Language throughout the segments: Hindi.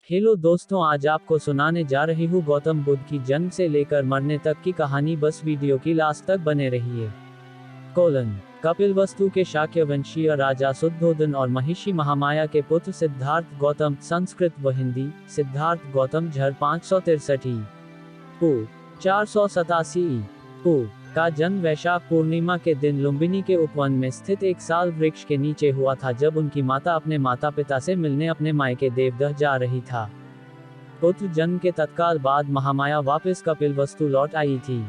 हेलो दोस्तों, आज आपको सुनाने जा रही हूँ गौतम बुद्ध की जन्म से लेकर मरने तक की कहानी। बस वीडियो की लास्ट तक बने रहिए। कपिलवस्तु के शाक्य वंशीय राजा शुद्धोदन और महिषी महामाया के पुत्र सिद्धार्थ गौतम, संस्कृत व हिंदी सिद्धार्थ गौतम झर 563 पू 487 पू का जन्म वैशाख पूर्णिमा के दिन लुम्बिनी के उपवन में स्थित एक साल वृक्ष के नीचे हुआ था, जब उनकी माता अपने माता पिता से मिलने अपने मायके देवदह जा रही था। पुत्र जन्म के तत्काल बाद महामाया वापस कपिलवस्तु लौट आई थी।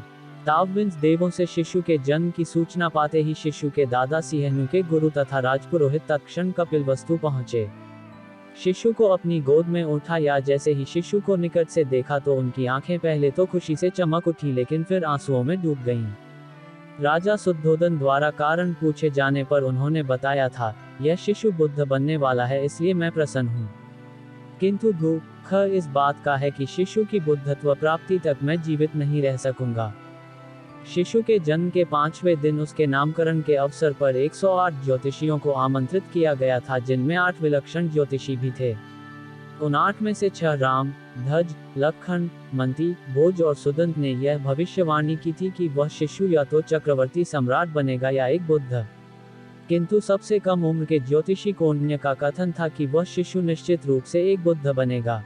तावविंस देवों से शिशु के जन्म की सूचना पाते ही शिशु के दादा सिंहनु के गुरु तथा राजपुरोहित तत्क्षण कपिलवस्तु पहुंचे। शिशु को अपनी गोद में उठाया। जैसे ही शिशु को निकट से देखा तो उनकी आंखें पहले तो खुशी से चमक उठी, लेकिन फिर आंसुओं में डूब गईं। राजा शुद्धोदन द्वारा कारण पूछे जाने पर उन्होंने बताया था, यह शिशु बुद्ध बनने वाला है, इसलिए मैं प्रसन्न हूँ। किंतु दुख इस बात का है कि शिशु की बुद्धत्व प्राप्ति तक मैं जीवित नहीं रह सकूंगा। शिशु के जन्म के 5वें दिन उसके नामकरण के अवसर पर 108 ज्योतिषियों को आमंत्रित किया गया था, जिनमें 8 विलक्षण ज्योतिषी भी थे। उन 8 में से 6 राम, ध्वज, लखन, मंती, भोज और सुदंत ने यह भविष्यवाणी की थी कि वह शिशु या तो चक्रवर्ती सम्राट बनेगा या एक बुद्ध। किंतु सबसे कम उम्र के ज्योतिषी कौंडिन्य का कथन था कि वह शिशु निश्चित रूप से एक बुद्ध बनेगा।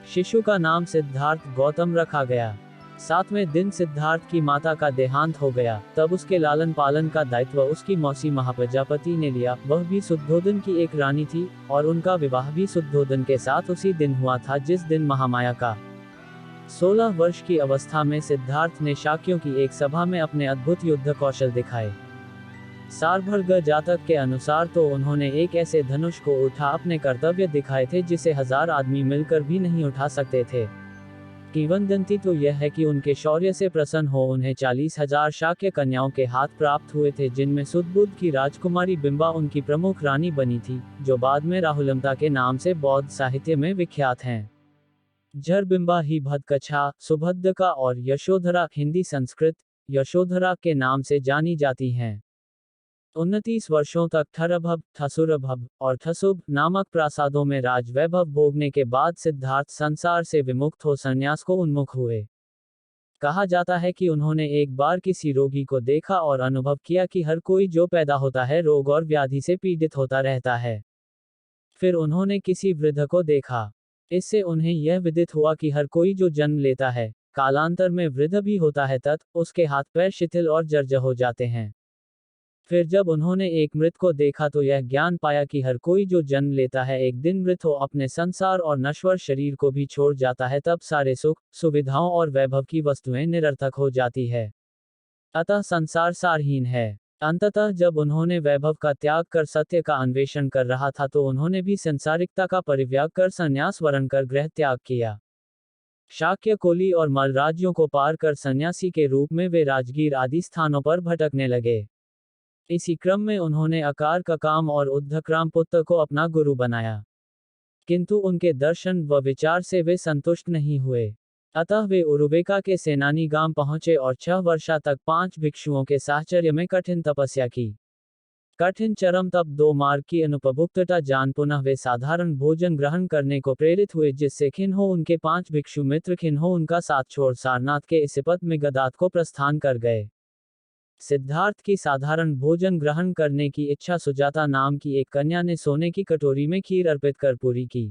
शिशु का नाम सिद्धार्थ गौतम रखा गया। 7वें दिन सिद्धार्थ की माता का देहांत हो गया। तब उसके लालन पालन का दायित्व उसकी मौसी महाप्रजापति ने लिया। वह भी शुद्धोदन की एक रानी थी और उनका विवाह भी शुद्धोदन के साथ उसी दिन हुआ था जिस दिन महामाया का 16 वर्ष की अवस्था में सिद्धार्थ ने शाक्यों की एक सभा में अपने अद्भुत युद्ध कौशल दिखाए। सारभर्ग जातक के अनुसार तो उन्होंने एक ऐसे धनुष को उठा अपने कर्तव्य दिखाए थे जिसे 1000 आदमी मिलकर भी नहीं उठा सकते थे। किंवदंती तो यह है कि उनके शौर्य से प्रसन्न हो उन्हें 40,000 शाक्य कन्याओं के हाथ प्राप्त हुए थे, जिनमें सुदबुद्ध की राजकुमारी बिंबा उनकी प्रमुख रानी बनी थी, जो बाद में राहुलमता के नाम से बौद्ध साहित्य में विख्यात हैं। झर बिंबा ही भद्दकच्छा, सुभद्रका और यशोधरा हिंदी संस्कृत यशोधरा के नाम से जानी जाती हैं। 29 वर्षों तक थरभव, थसुरभव और थसुब नामक प्रासादों में राज वैभव भोगने के बाद सिद्धार्थ संसार से विमुक्त हो संन्यास को उन्मुख हुए। कहा जाता है कि उन्होंने एक बार किसी रोगी को देखा और अनुभव किया कि हर कोई जो पैदा होता है रोग और व्याधि से पीड़ित होता रहता है। फिर उन्होंने किसी वृद्ध को देखा। इससे उन्हें यह विदित हुआ कि हर कोई जो जन्म लेता है कालांतर में वृद्ध भी होता है, उसके हाथ पैर शिथिल और जर्जर हो जाते हैं। फिर जब उन्होंने एक मृत को देखा तो यह ज्ञान पाया कि हर कोई जो जन्म लेता है एक दिन मृत हो अपने संसार और नश्वर शरीर को भी छोड़ जाता है, तब सारे सुख, सुविधाओं और वैभव की वस्तुएं निरर्थक हो जाती है। अतः संसार सारहीन है। अंततः जब उन्होंने वैभव का त्याग कर सत्य का अन्वेषण कर रहा था तो उन्होंने भी संसारिकता का परित्याग कर संन्यास वरण कर गृह त्याग किया। शाक्य, कोली और मल राज्यों को पार कर सन्यासी के रूप में वे राजगीर आदि स्थानों पर भटकने लगे। इसी क्रम में उन्होंने अकार ककाम और उद्धक्राम पुत्र को अपना गुरु बनाया, किंतु उनके दर्शन व विचार से वे संतुष्ट नहीं हुए। अतः वे उरुवेका के सेनानी गांव पहुंचे और 6 वर्ष तक 5 भिक्षुओं के साहचर्य में कठिन तपस्या की। कठिन चरम तप 2 मार्ग की अनुपभुक्तता जान पुनः वे साधारण भोजन ग्रहण करने को प्रेरित हुए, जिससे खिन्हो उनके 5 भिक्षु मित्र खिन्हो उनका साथ छोड़ सारनाथ के इसिपत में गदात को प्रस्थान कर गए। सिद्धार्थ की साधारण भोजन ग्रहण करने की इच्छा सुजाता नाम की एक कन्या ने सोने की कटोरी में खीर अर्पित कर पूरी की।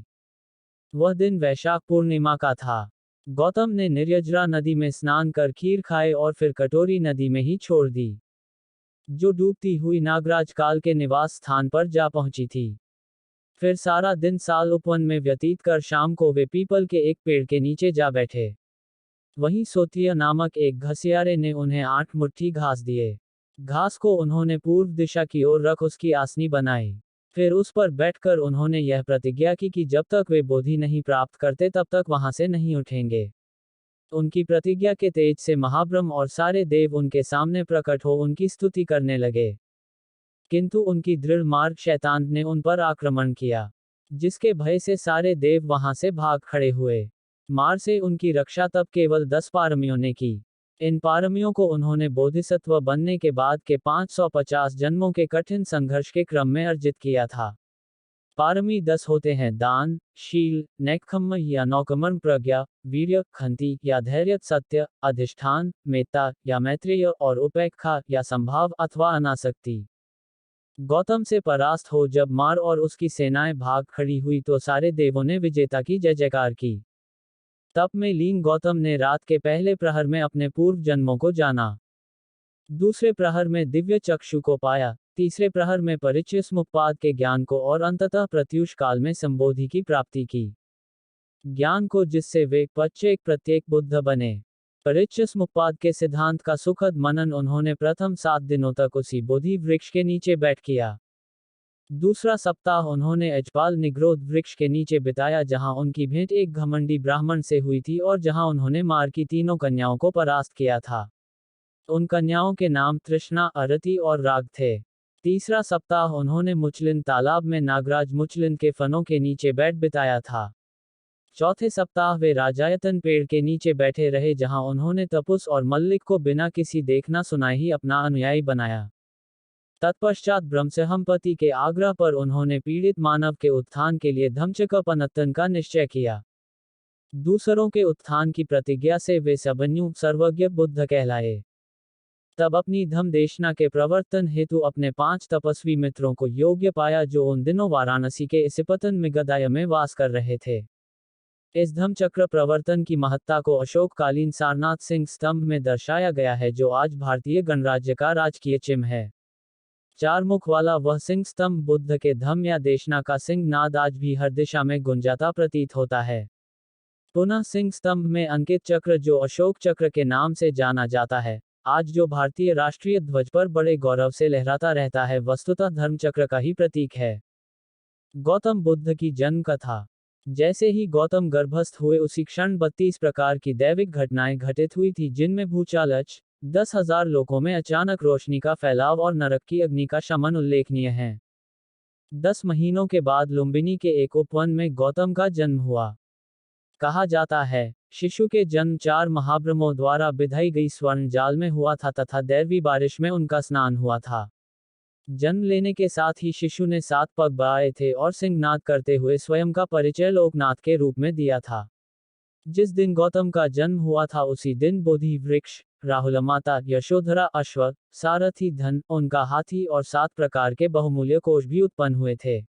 वह दिन वैशाख पूर्णिमा का था। गौतम ने निर्यजरा नदी में स्नान कर खीर खाए और फिर कटोरी नदी में ही छोड़ दी, जो डूबती हुई नागराज काल के निवास स्थान पर जा पहुंची थी। फिर सारा दिन साल उपवन में व्यतीत कर शाम को वे पीपल के एक पेड़ के नीचे जा बैठे। वहीं सोतिया नामक एक घसियारे ने उन्हें 8 मुट्ठी घास दिए। घास को उन्होंने पूर्व दिशा की ओर रख उसकी आसनी बनाई। फिर उस पर बैठकर उन्होंने यह प्रतिज्ञा की कि जब तक वे बोधि नहीं प्राप्त करते तब तक वहां से नहीं उठेंगे। उनकी प्रतिज्ञा के तेज से महाब्रह्म और सारे देव उनके सामने प्रकट हो उनकी स्तुति करने लगे। किंतु उनकी दृढ़ मार्ग शैतान ने उन पर आक्रमण किया, जिसके भय से सारे देव वहां से भाग खड़े हुए। मार से उनकी रक्षा तब केवल 10 पारमियों ने की। इन पारमियों को उन्होंने बोधिसत्व बनने के बाद के 550 जन्मों के कठिन संघर्ष के क्रम में अर्जित किया था। पारमी 10 होते हैं: दान, शील, नेकखम्म या नौकमर्म, प्रज्ञा, वीर्य, खंति या धैर्य, सत्य, अधिष्ठान, मेत्ता या मैत्रेय और उपेक्षा या संभाव अथवा अनासक्ति। गौतम से परास्त हो जब मार और उसकी सेनाएं भाग खड़ी हुई तो सारे देवों ने विजेता की जय जयकार की। तप में लीन गौतम ने रात के पहले प्रहर में अपने पूर्व जन्मों को जाना। दूसरे प्रहर में दिव्य चक्षु को पाया। तीसरे प्रहर में परिचय समुपपाद के ज्ञान को और अंततः प्रत्यूष काल में संबोधि की प्राप्ति की। ज्ञान को जिससे वे प्रत्येक प्रत्येक बुद्ध बने। परिचय समुपपाद के सिद्धांत का सुखद मनन उन्होंने प्रथम 7 दिनों तक उसी बोधि वृक्ष के नीचे बैठ किया। दूसरा सप्ताह उन्होंने अजपाल निग्रोध वृक्ष के नीचे बिताया जहां उनकी भेंट एक घमंडी ब्राह्मण से हुई थी और जहां उन्होंने मार की तीनों कन्याओं को परास्त किया था। उन कन्याओं के नाम तृष्णा, अरति और राग थे। तीसरा सप्ताह उन्होंने मुचलिन तालाब में नागराज मुचलिन के फनों के नीचे बैठ बिताया था। चौथे सप्ताह वे राजायतन पेड़ के नीचे बैठे रहे जहां उन्होंने तपुस और मल्लिक को बिना किसी देखना सुनाए ही अपना अनुयायी बनाया। तत्पश्चात ब्रह्मसहमपति के आग्रह पर उन्होंने पीड़ित मानव के उत्थान के लिए धम्मचक्कपनत्तन का निश्चय किया। दूसरों के उत्थान की प्रतिज्ञा से वे सबन्यु सर्वज्ञ बुद्ध कहलाए। तब अपनी धम्म देशना के प्रवर्तन हेतु अपने 5 तपस्वी मित्रों को योग्य पाया जो उन दिनों वाराणसी के इसिपतन मिगदाय में वास कर रहे थे। इस धम्मचक्र प्रवर्तन की महत्ता को अशोककालीन सारनाथ सिंह स्तंभ में दर्शाया गया है जो आज भारतीय गणराज्य का राजकीय चिन्ह है। 4 मुख वाला वह सिंह स्तंभ बुद्ध के धम्म या देशना का सिंह नाद आज भी हर दिशा में गुंजाता प्रतीत होता है। पुनः सिंह स्तंभ में अंकित चक्र जो अशोक चक्र के नाम से जाना जाता है, आज जो भारतीय राष्ट्रीय ध्वज पर बड़े गौरव से लहराता रहता है, वस्तुतः धर्मचक्र का ही प्रतीक है। गौतम बुद्ध की जन्म कथा। जैसे ही गौतम गर्भस्थ हुए उसी क्षण 32 प्रकार की दैविक घटनाएं घटित हुई थी जिनमें भूचालच, 10,000 लोगों में अचानक रोशनी का फैलाव और नरक की अग्नि का शमन उल्लेखनीय है। 10 महीनों के बाद लुम्बिनी के एक उपवन में गौतम का जन्म हुआ। कहा जाता है शिशु के जन्म 4 महाब्रह्मों द्वारा बिधाई गई स्वर्ण जाल में हुआ था तथा दैवी बारिश में उनका स्नान हुआ था। जन्म लेने के साथ ही शिशु ने 7 पग बाए थे और सिंहनाद करते हुए स्वयं का परिचय लोकनाथ के रूप में दिया था। जिस दिन गौतम का जन्म हुआ था उसी दिन बोधि वृक्ष, राहुल माता, यशोधरा अश्व, सारथी धन, उनका हाथी और 7 प्रकार के बहुमूल्य कोष भी उत्पन्न हुए थे।